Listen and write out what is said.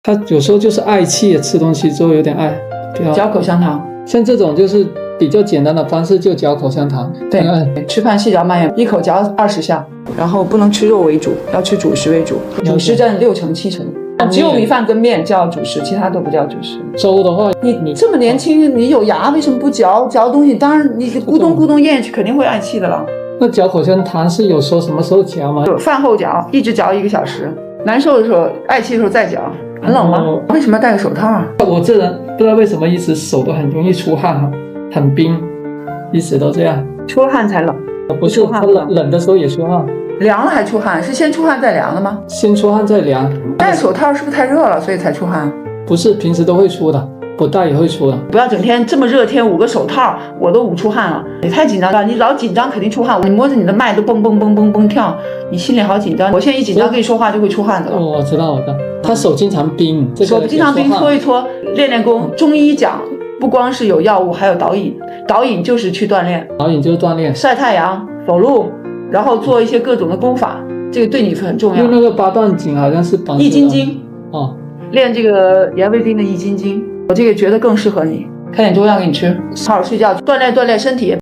他有时候就是爱气，吃东西之后有点爱，嚼口香糖。像这种就是比较简单的方式，就嚼口香糖。对，吃饭细嚼慢咽，一口嚼20下，然后不能吃肉为主，要吃主食为主，主食占6成7成。只有米饭跟面叫主食，其他都不叫主食。粥的话，你这么年轻，你有牙为什么不嚼东西？当然你咕咚咕咚咽下去肯定会爱气的了。那嚼口香糖是有说什么时候嚼吗？饭后嚼，一直嚼1个小时，难受的时候爱气的时候再嚼。很冷吗？为什么要戴个手套啊？我这人不知道为什么一直手都很容易出汗，很冰，一直都这样。出了汗才冷？不是，他冷的时候也出汗。凉了还出汗？是先出汗再凉的吗？先出汗再凉。戴手套是不是太热了，所以才出汗？不是，平时都会出的，不戴也会出的。不要整天这么热天捂个手套，我都捂出汗了。你太紧张了，你老紧张肯定出汗。你摸着你的脉都蹦蹦蹦蹦蹦跳，你心里好紧张。我现在一紧张跟你说话就会出汗的了。我知道。他手经常冰，手经常冰，搓一搓，练功。中医讲，不光是有药物，还有导引。导引就是去锻炼，晒太阳、走路，然后做一些各种的功法，这个对你很重要。用那个8段锦好像是易筋经哦，练这个颜卫兵的易筋经，我这个觉得更适合你。开点中药给你吃，好好睡觉，锻炼身体。